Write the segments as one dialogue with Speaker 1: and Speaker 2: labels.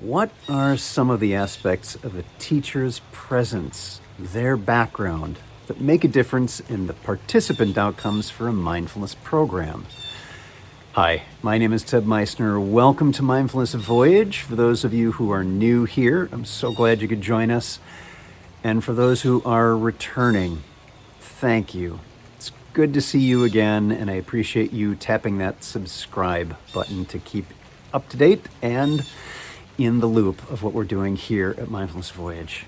Speaker 1: What are some of the aspects of a teacher's presence, their background, that make a difference in the participant outcomes for a mindfulness program? Hi, my name is Ted Meissner. Welcome to Mindfulness Voyage. For those of you who are new here, I'm so glad you could join us. And for those who are returning, thank you. It's good to see you again, and I appreciate you tapping that subscribe button to keep up to date and in the loop of what we're doing here at Mindfulness Voyage.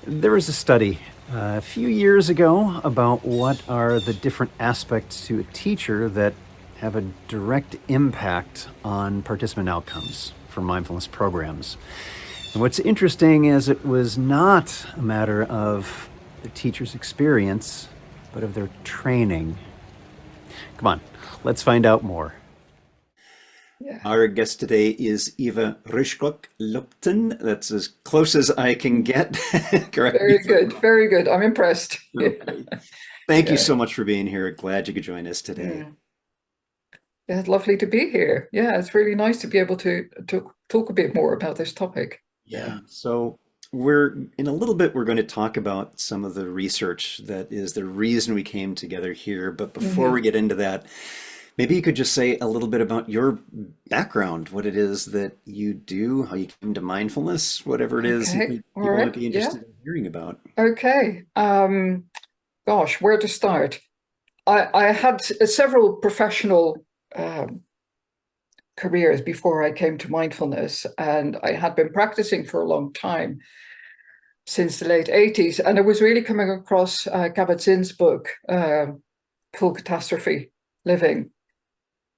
Speaker 1: There was a study a few years ago about what are the different aspects to a teacher that have a direct impact on participant outcomes for mindfulness programs. And what's interesting is it was not a matter of the teacher's experience, but of their training. Come on, let's find out more.
Speaker 2: Yeah.
Speaker 1: Our guest today is Eva Ruijgrok-Lupton. That's as close as I can get. Correct me
Speaker 2: Very
Speaker 1: if I'm
Speaker 2: good.
Speaker 1: wrong.
Speaker 2: Very good. I'm impressed.
Speaker 1: Okay. Thank you
Speaker 2: Yeah.
Speaker 1: so much for being here. Glad you could join us today.
Speaker 2: Mm. Yeah, it's lovely to be here. Yeah, it's really nice to be able to talk a bit more about this topic. Yeah.
Speaker 1: Yeah. So we're in a little bit, we're going to talk about some of the research that is the reason we came together here. But before we
Speaker 2: Hmm.
Speaker 1: get into that, maybe you could just say a little bit about your background, what it is that you do, how you came to mindfulness, whatever it is
Speaker 2: Okay. All
Speaker 1: people might
Speaker 2: right.
Speaker 1: be
Speaker 2: Yeah.
Speaker 1: interested in hearing about.
Speaker 2: Okay. Gosh, where to start? I had several professional um, careers before I came to mindfulness, and I had been practicing for a long time, since the late 80s. And I was really coming across Kabat-Zinn's book, Full Catastrophe Living,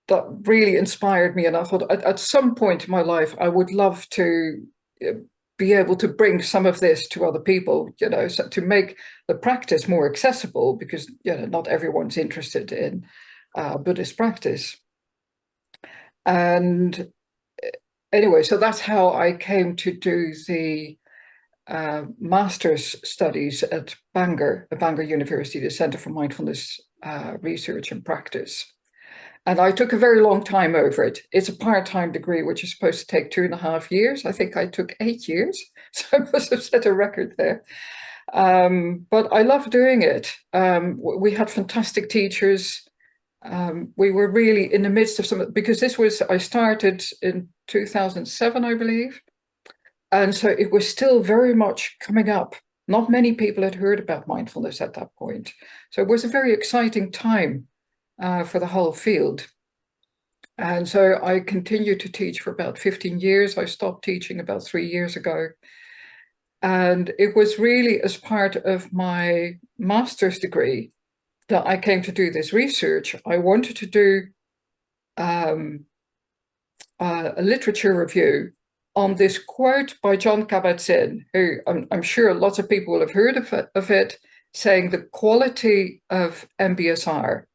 Speaker 2: that really inspired me. And I thought at some point in my life, I would love to be able to bring some of this to other people, so to make the practice more accessible, because, not everyone's interested in Buddhist practice. And anyway, so that's how I came to do the master's studies at Bangor University, the Center for Mindfulness Research and Practice. And I took a very long time over it. It's a part-time degree, which is supposed to take 2.5 years. I think I took 8 years, so I must have set a record there. But I love doing it. We had fantastic teachers. We were really in the midst of because I started in 2007, I believe. And so it was still very much coming up. Not many people had heard about mindfulness at that point. So it was a very exciting time for the whole field. And so I continued to teach for about 15 years. I stopped teaching about 3 years ago. And it was really as part of my master's degree that I came to do this research. I wanted to do a literature review on this quote by Jon Kabat-Zinn, who I'm sure lots of people will have heard of it, saying the quality of MBSR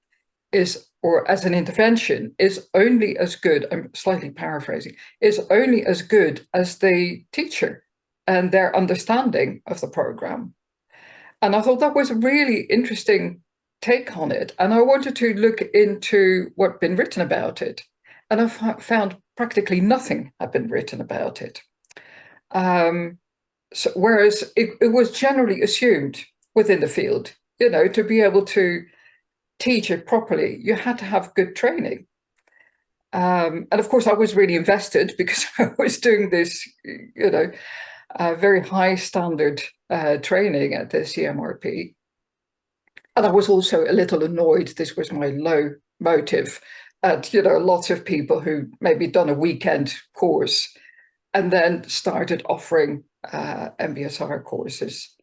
Speaker 2: is, or as an intervention, is only as good, I'm slightly paraphrasing, is only as good as the teacher and their understanding of the program. And I thought that was a really interesting take on it. And I wanted to look into what'd been written about it. And I found practically nothing had been written about it. Whereas it was generally assumed within the field, to be able to teach it properly, you had to have good training. And of course, I was really invested because I was doing this, very high standard training at the CMRP. And I was also a little annoyed. This was my low motive at, lots of people who maybe done a weekend course and then started offering MBSR courses.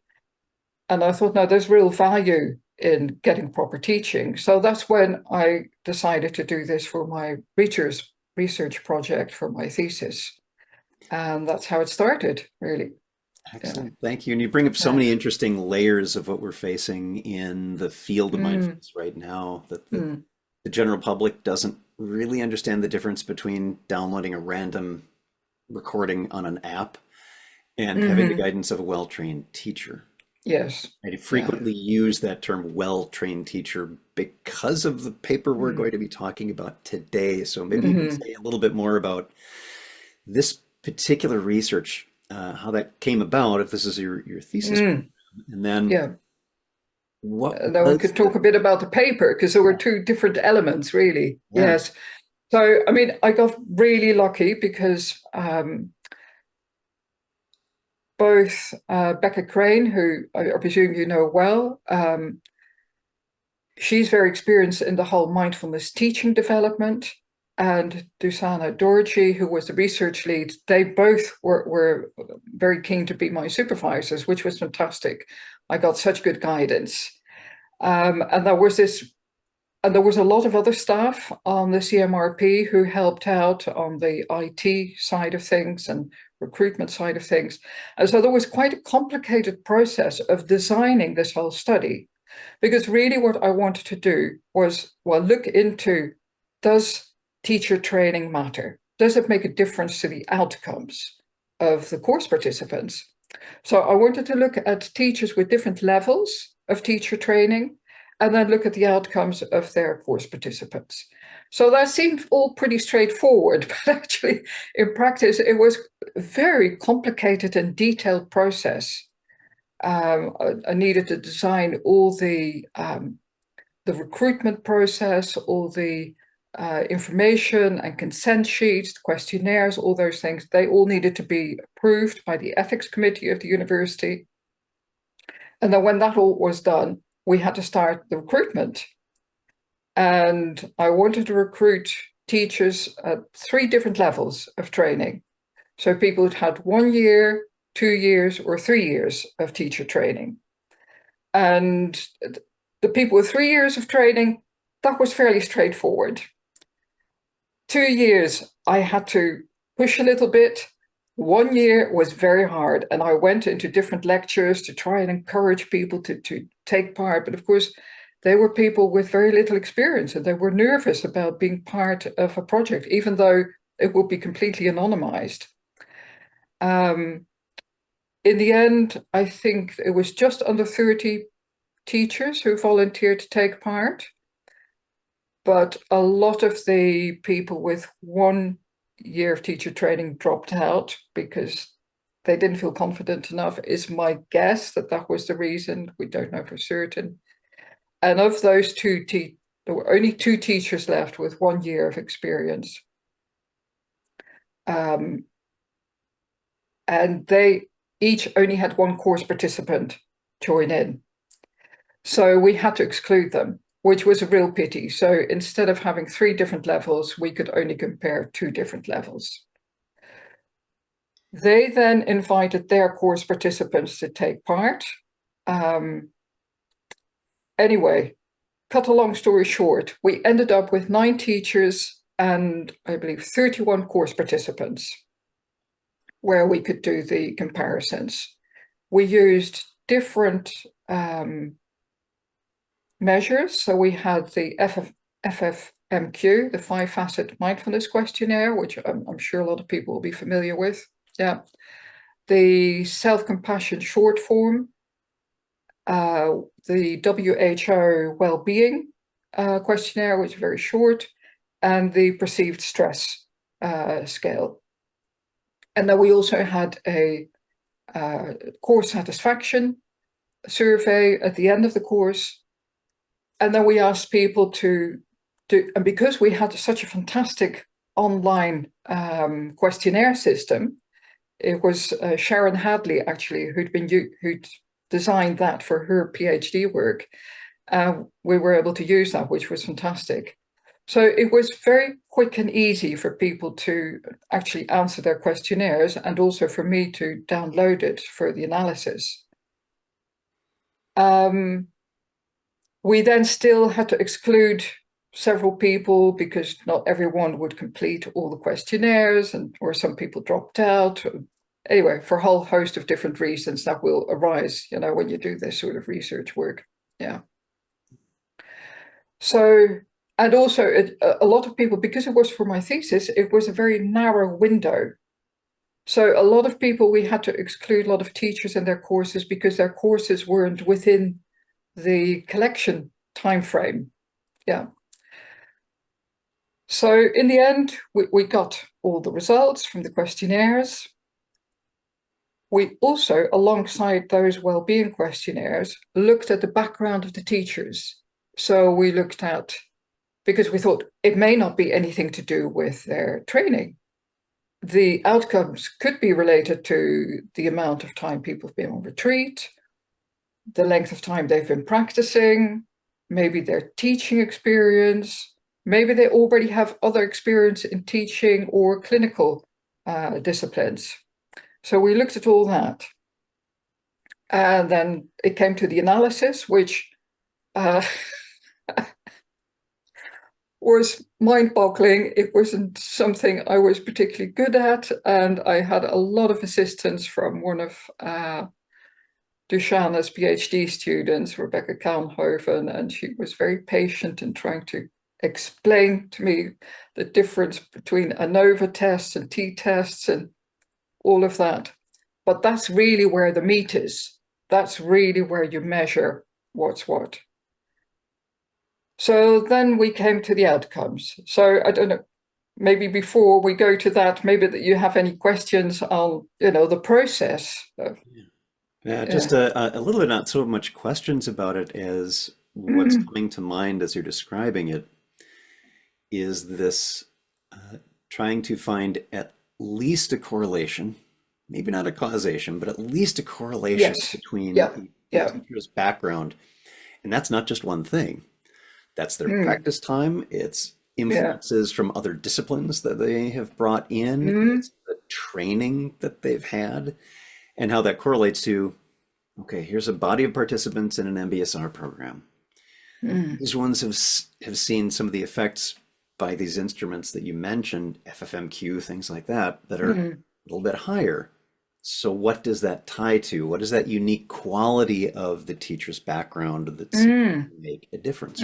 Speaker 2: And I thought, no, there's real value in getting proper teaching. So that's when I decided to do this for my research project for my thesis. And that's how it started, really. Yeah.
Speaker 1: Excellent. Thank you. And you bring up so
Speaker 2: Yeah.
Speaker 1: many interesting layers of what we're facing in the field of
Speaker 2: Mm,
Speaker 1: mindfulness right now that
Speaker 2: mm,
Speaker 1: the general public doesn't really understand the difference between downloading a random recording on an app and having the
Speaker 2: hmm.
Speaker 1: guidance of a well-trained teacher.
Speaker 2: Yes.
Speaker 1: I
Speaker 2: Yeah.
Speaker 1: frequently use that term well-trained teacher because of the paper we're
Speaker 2: Mm,
Speaker 1: going to be talking about today. So maybe you can
Speaker 2: hmm.
Speaker 1: say a little bit more about this particular research, how that came about, if this is your thesis,
Speaker 2: Mm,
Speaker 1: and then
Speaker 2: yeah.
Speaker 1: what
Speaker 2: And then we
Speaker 1: was
Speaker 2: could talk a bit about the paper, because there were two different elements, really.
Speaker 1: yeah.
Speaker 2: Yes. So, I mean, I got really lucky because both Becca Crane, who I presume you know well, she's very experienced in the whole mindfulness teaching development, and Dusana Dorji, who was the research lead, they both were very keen to be my supervisors, which was fantastic. I got such good guidance. And there was a lot of other staff on the CMRP who helped out on the IT side of things and recruitment side of things. And so there was quite a complicated process of designing this whole study, because really what I wanted to do was, well, look into, does teacher training matter? Does it make a difference to the outcomes of the course participants? So I wanted to look at teachers with different levels of teacher training, and then look at the outcomes of their course participants. So that seemed all pretty straightforward, but actually in practice, it was a very complicated and detailed process. I needed to design all the recruitment process, all the information and consent sheets, questionnaires, all those things. They all needed to be approved by the ethics committee of the university. And then when that all was done, we had to start the recruitment. And I wanted to recruit teachers at 3 different levels of training. So people who'd had 1 year, 2 years, or 3 years of teacher training. And the people with 3 years of training, that was fairly straightforward. 2 years, I had to push a little bit. 1 year was very hard, and I went into different lectures to try and encourage people to take part. But of course, they were people with very little experience, and they were nervous about being part of a project, even though it would be completely anonymized. In the end, I think it was just under 30 teachers who volunteered to take part. But a lot of the people with 1 year of teacher training dropped out because they didn't feel confident enough, is my guess, that was the reason. We don't know for certain. And of those there were only 2 teachers left with 1 year of experience. And they each only had 1 course participant join in. So we had to exclude them, which was a real pity. So instead of having 3 different levels, we could only compare 2 different levels. They then invited their course participants to take part. Anyway, cut a long story short, we ended up with 9 teachers and I believe 31 course participants where we could do the comparisons. We used different measures. So we had the FFMQ, the 5-facet mindfulness questionnaire, which I'm sure a lot of people will be familiar with. Yeah. The self-compassion short form, the WHO well-being questionnaire, which is very short, and the perceived stress scale. And then we also had a course satisfaction survey at the end of the course. And then we asked people to do, and because we had such a fantastic online questionnaire system, it was Sharon Hadley actually who'd designed that for her PhD work. We were able to use that, which was fantastic. So it was very quick and easy for people to actually answer their questionnaires, and also for me to download it for the analysis. We then still had to exclude several people because not everyone would complete all the questionnaires, or some people dropped out. Anyway, for a whole host of different reasons that will arise, when you do this sort of research work. Yeah. So, and also a lot of people, because it was for my thesis, it was a very narrow window. So a lot of people, we had to exclude a lot of teachers in their courses because their courses weren't within the collection time frame. Yeah. So in the end, we got all the results from the questionnaires. We also, alongside those well-being questionnaires, looked at the background of the teachers. So we looked at, because we thought it may not be anything to do with their training. The outcomes could be related to the amount of time people have been on retreat, the length of time they've been practicing, maybe their teaching experience, maybe they already have other experience in teaching or clinical disciplines. So we looked at all that. And then it came to the analysis, which was mind-boggling. It wasn't something I was particularly good at, and I had a lot of assistance from one of Dushana's PhD students, Rebecca Kahnhoven, and she was very patient in trying to explain to me the difference between ANOVA tests and t-tests and all of that. But that's really where the meat is. That's really where you measure what's what. So then we came to the outcomes. So I don't know, maybe before we go to that, maybe that you have any questions on, the process.
Speaker 1: Just a little bit, not so much questions about it as what's coming to mind as you're describing it is this trying to find at least a correlation, maybe not a causation, but at least a correlation between the teacher's background. And that's not just one thing. That's their practice time. It's influences from other disciplines that they have brought in. It's the training that they've had and how that correlates to, okay, here's a body of participants in an MBSR program. These ones have seen some of the effects by these instruments that you mentioned, FFMQ, things like that, that are a little bit higher. So what does that tie to? What is that unique quality of the teacher's background that's make a difference?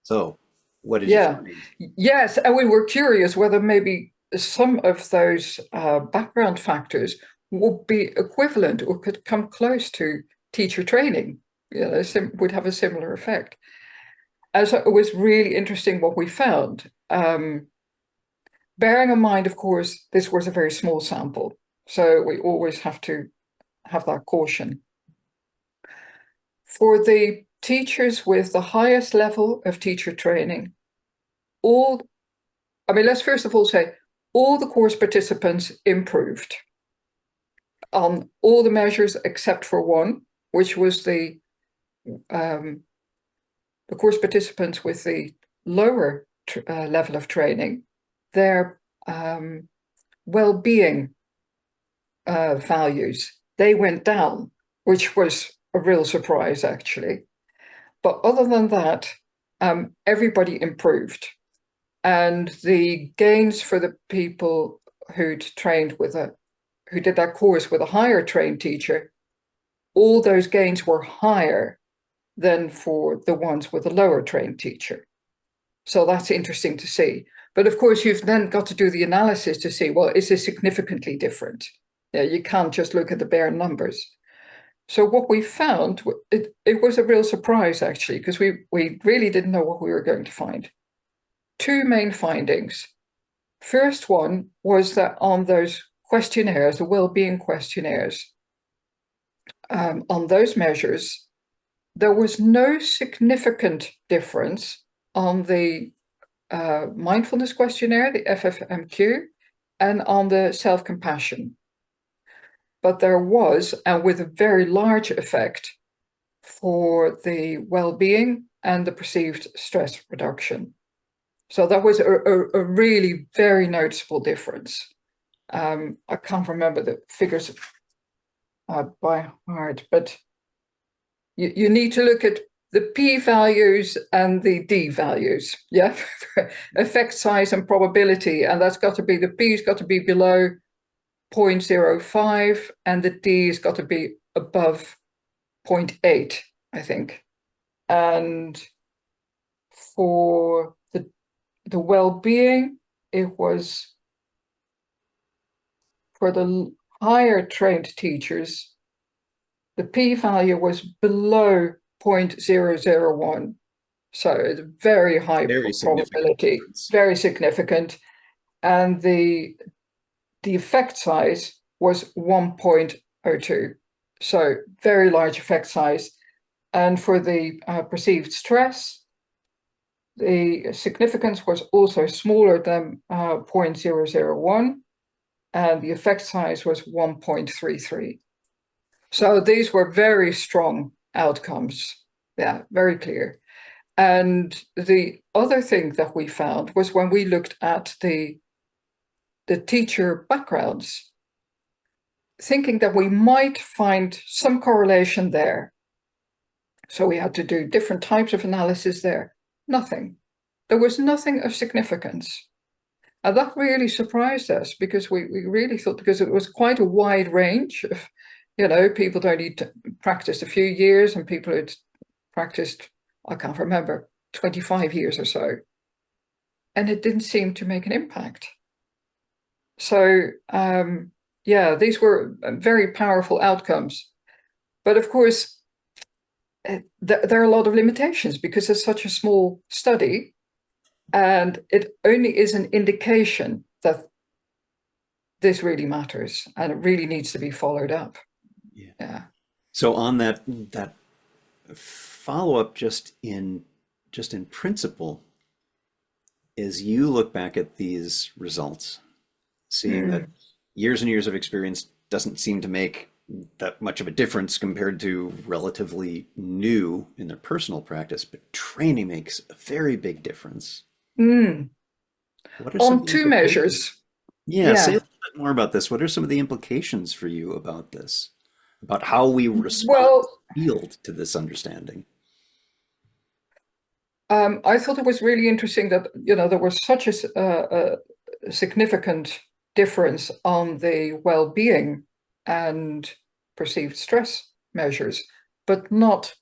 Speaker 1: So what did you find?
Speaker 2: Yes, and we were curious whether maybe some of those background factors would be equivalent or could come close to teacher training, would have a similar effect. And so it was really interesting what we found. Bearing in mind, of course, this was a very small sample. So we always have to have that caution. For the teachers with the highest level of teacher training, let's first of all say, all the course participants improved on all the measures except for one, which was the course participants with the lower level of training. Their well-being values, they went down, which was a real surprise, actually. But other than that, everybody improved. And the gains for the people who did that course with a higher trained teacher, all those gains were higher than for the ones with a lower trained teacher. So that's interesting to see. But of course, you've then got to do the analysis to see, well, is this significantly different? You can't just look at the bare numbers. So what we found, it was a real surprise, actually, because we really didn't know what we were going to find. Two main findings. First one was that on those questionnaires, the well-being questionnaires, on those measures, there was no significant difference on the mindfulness questionnaire, the FFMQ, and on the self-compassion. But there was, and with a very large effect, for the well-being and the perceived stress reduction. So that was a really very noticeable difference. I can't remember the figures by heart, but you need to look at the P values and the D values, effect size and probability, and that's got to be, the P's got to be below 0.05 and the D has got to be above 0.8, I think. And for the well-being, it was for the higher trained teachers, the p-value was below 0.001. So it's very high probability, very significant. and the effect size was 1.02. So very large effect size. And for the perceived stress, the significance was also smaller than 0.001, and the effect size was 1.33. So these were very strong outcomes. Yeah, very clear. And the other thing that we found was when we looked at the teacher backgrounds, thinking that we might find some correlation there. So we had to do different types of analysis there. Nothing. There was nothing of significance. And that really surprised us, because we really thought, because it was quite a wide range of, people that only practiced a few years and people who'd practiced, I can't remember, 25 years or so. And it didn't seem to make an impact. So, these were very powerful outcomes. But of course, there are a lot of limitations because it's such a small study, and it only is an indication that this really matters and it really needs to be followed up. Yeah.
Speaker 1: So on that follow-up, just in principle, as you look back at these results, seeing that years and years of experience doesn't seem to make that much of a difference compared to relatively new in their personal practice, but training makes a very big difference. What are some
Speaker 2: On
Speaker 1: of the
Speaker 2: two
Speaker 1: implications?
Speaker 2: measures.
Speaker 1: Yeah, say a
Speaker 2: Yeah.
Speaker 1: little bit more about this. What are some of the implications for you about this? About how we respond
Speaker 2: Well,
Speaker 1: as a field to this understanding?
Speaker 2: I thought it was really interesting that, there was such a significant difference on the well-being and perceived stress measures, but not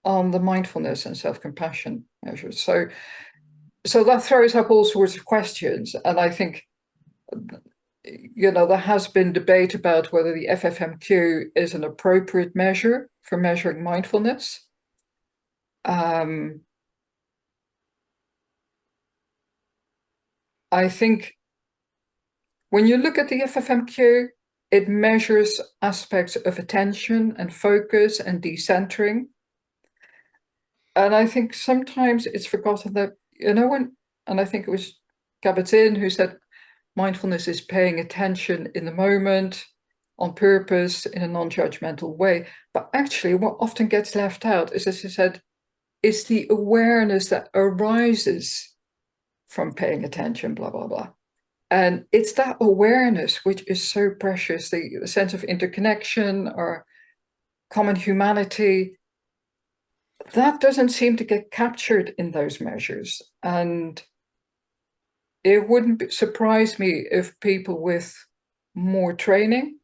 Speaker 2: on the mindfulness and self-compassion measures. So that throws up all sorts of questions. And I think, there has been debate about whether the FFMQ is an appropriate measure for measuring mindfulness. I think when you look at the FFMQ, it measures aspects of attention and focus and decentering. And I think sometimes it's forgotten that, and I think it was Kabat-Zinn who said, mindfulness is paying attention in the moment, on purpose, in a non-judgmental way. But actually, what often gets left out is, as I said, is the awareness that arises from paying attention, blah, blah, blah. And it's that awareness which is so precious, the sense of interconnection or common humanity, that doesn't seem to get captured in those measures. And it wouldn't surprise me if people with more training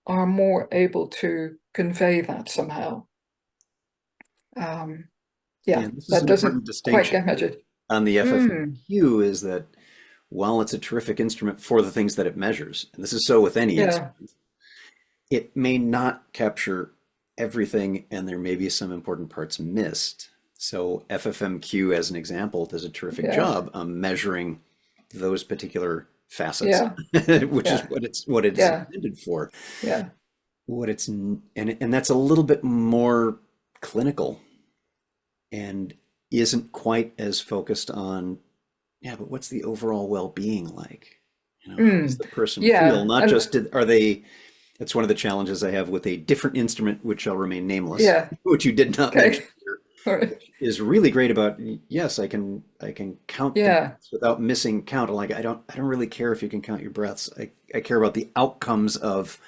Speaker 2: are more able to convey that somehow.
Speaker 1: This is
Speaker 2: That
Speaker 1: an
Speaker 2: doesn't
Speaker 1: important
Speaker 2: quite
Speaker 1: distinction
Speaker 2: get measured.
Speaker 1: on the FFQ, is that while it's a terrific instrument for the things that it measures, and this is so with any instrument, it may not capture everything, and there may be some important parts missed. So FFMQ, as an example, does a terrific job on measuring those particular facets, which is what it's intended for.
Speaker 2: Yeah.
Speaker 1: And that's a little bit more clinical and isn't quite as focused on, but what's the overall well-being like? How does the person feel? Not just are they, it's one of the challenges I have with a different instrument, which shall remain nameless, which you did not mention here, is really great about, yes, I can count the breaths without missing count. Like I don't really care if you can count your breaths. I care about the outcomes of,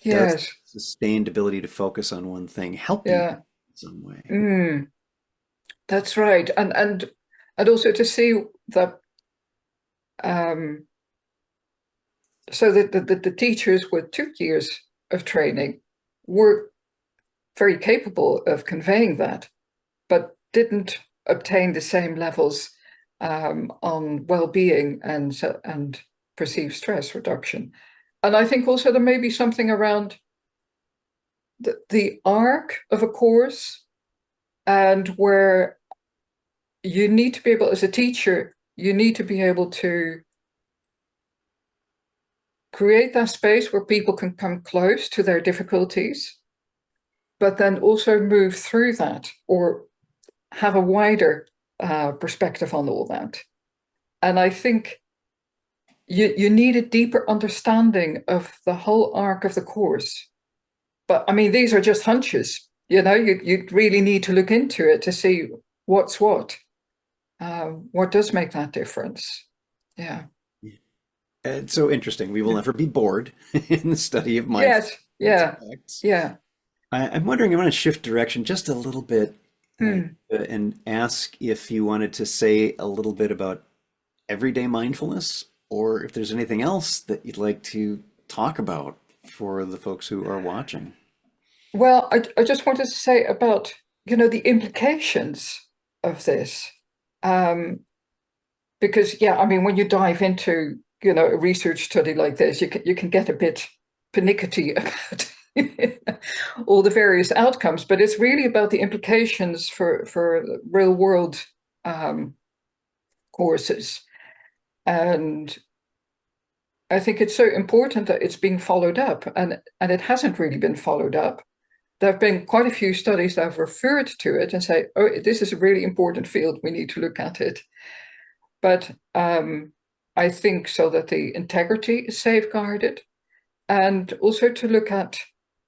Speaker 1: does sustained ability to focus on one thing help you in some way?
Speaker 2: That's right. And also to see that so that the teachers with 2 years of training were very capable of conveying that, but didn't obtain the same levels on well-being and perceived stress reduction. And I think also there may be something around the arc of a course, and where you need to be able, as a teacher, you need to be able to create that space where people can come close to their difficulties, but then also move through that or have a wider perspective on all that. And I think you need a deeper understanding of the whole arc of the course. But I mean, these are just hunches. You really need to look into it to see what's what does make that difference. Yeah.
Speaker 1: It's so interesting. We will never be bored in the study of mindfulness
Speaker 2: Yes.
Speaker 1: and its
Speaker 2: Yeah.
Speaker 1: effects.
Speaker 2: Yeah.
Speaker 1: I'm wondering, I want to shift direction just a little bit
Speaker 2: Hmm.
Speaker 1: and ask if you wanted to say a little bit about everyday mindfulness, or if there's anything else that you'd like to talk about for the folks who are watching.
Speaker 2: Well, I just wanted to say about, the implications of this. Um, because, yeah, I mean, when you dive into, a research study like this, you can get a bit pernickety about all the various outcomes, but it's really about the implications for real world um, courses. And I think it's so important that it's being followed up, and it hasn't really been followed up. There have been quite a few studies that have referred to it and say, oh, this is a really important field, we need to look at it. But I think so that the integrity is safeguarded, and also to look at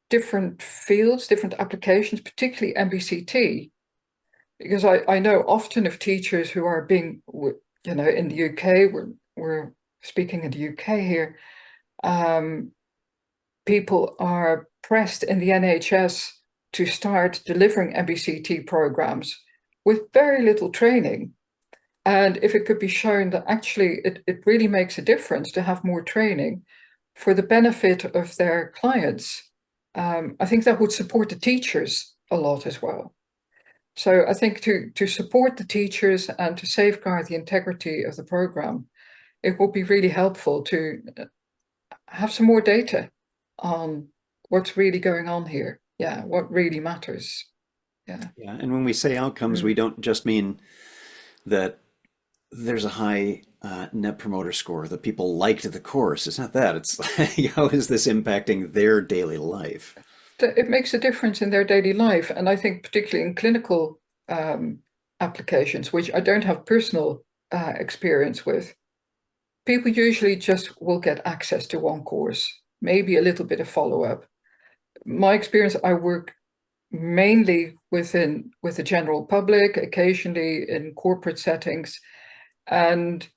Speaker 2: different fields, different applications, particularly MBCT, because I know often of teachers who are being, in the UK, we're speaking in the UK here, people are pressed in the NHS to start delivering MBCT programs with very little training. And if it could be shown that actually it really makes a difference to have more training for the benefit of their clients, I think that would support the teachers a lot as well. So I think to support the teachers and to safeguard the integrity of the program, it would be really helpful to have some more data on what's really going on here. Yeah, what really matters. Yeah.
Speaker 1: Yeah, and when we say outcomes, we
Speaker 2: Mm.
Speaker 1: don't just mean that there's a high net promoter score, that people liked the course. It's not that. It's like, how is this impacting their daily life?
Speaker 2: It makes a difference in their daily life. And I think particularly in clinical um, applications, which I don't have personal experience with, people usually just will get access to one course, maybe a little bit of follow-up. My experience, I work mainly with the general public, occasionally in corporate settings, and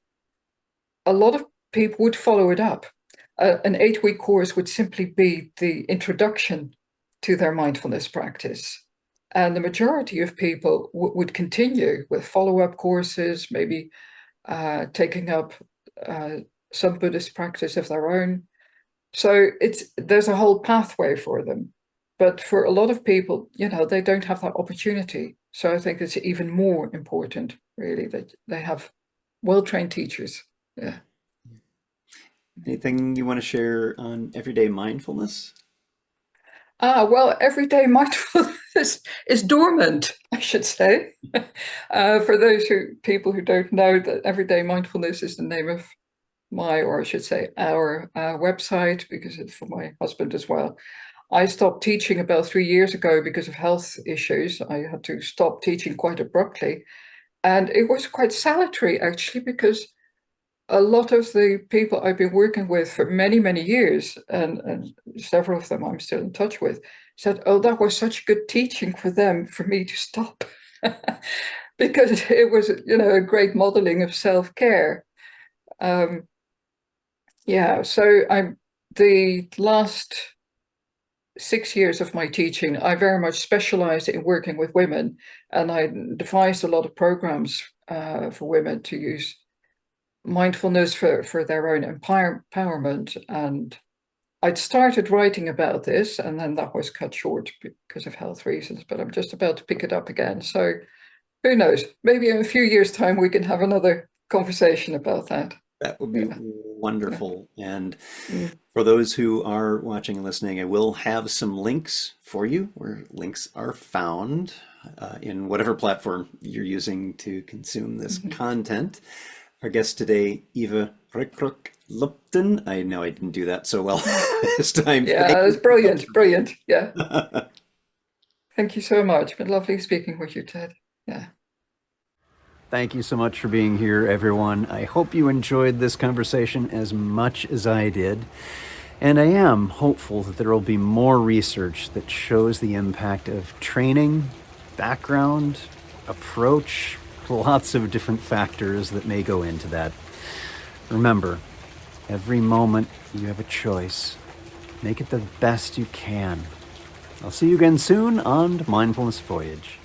Speaker 2: a lot of people would follow it up. An 8-week course would simply be the introduction to their mindfulness practice. And the majority of people would continue with follow-up courses, maybe taking up uh, some Buddhist practice of their own. So there's a whole pathway for them. But for a lot of people, they don't have that opportunity. So I think it's even more important, really, that they have well-trained teachers. Yeah.
Speaker 1: Anything you want to share on everyday mindfulness?
Speaker 2: Well, everyday mindfulness is dormant, I should say. For those people who don't know, that everyday mindfulness is the name of or I should say, our website, because it's for my husband as well. I stopped teaching about 3 years ago because of health issues. I had to stop teaching quite abruptly. And it was quite salutary, actually, because a lot of the people I've been working with for many, many years, and several of them I'm still in touch with, said, oh, that was such good teaching for them, for me to stop. Because it was, a great modeling of self-care. Um, yeah, so the last 6 years of my teaching, I very much specialized in working with women, and I devised a lot of programs for women to use mindfulness for their own empowerment. And I'd started writing about this, and then that was cut short because of health reasons, but I'm just about to pick it up again. So who knows? Maybe in a few years' time, we can have another conversation about that.
Speaker 1: That would be
Speaker 2: Yeah. Yeah.
Speaker 1: wonderful. And
Speaker 2: Mm.
Speaker 1: for those who are watching and listening, I will have some links for you where links are found in whatever platform you're using to consume this
Speaker 2: Mhm.
Speaker 1: content. Our guest today, Eva Ruijgrok-Lupton. I know I didn't do that so well this time.
Speaker 2: Yeah,
Speaker 1: Thank
Speaker 2: it was brilliant, brilliant. Yeah.
Speaker 1: you.
Speaker 2: Thank you so much. Been lovely speaking with you, Ted. Yeah.
Speaker 1: Thank you so much for being here, everyone. I hope you enjoyed this conversation as much as I did. And I am hopeful that there will be more research that shows the impact of training, background, approach, lots of different factors that may go into that. Remember, every moment you have a choice. Make it the best you can. I'll see you again soon on Mindfulness Voyage.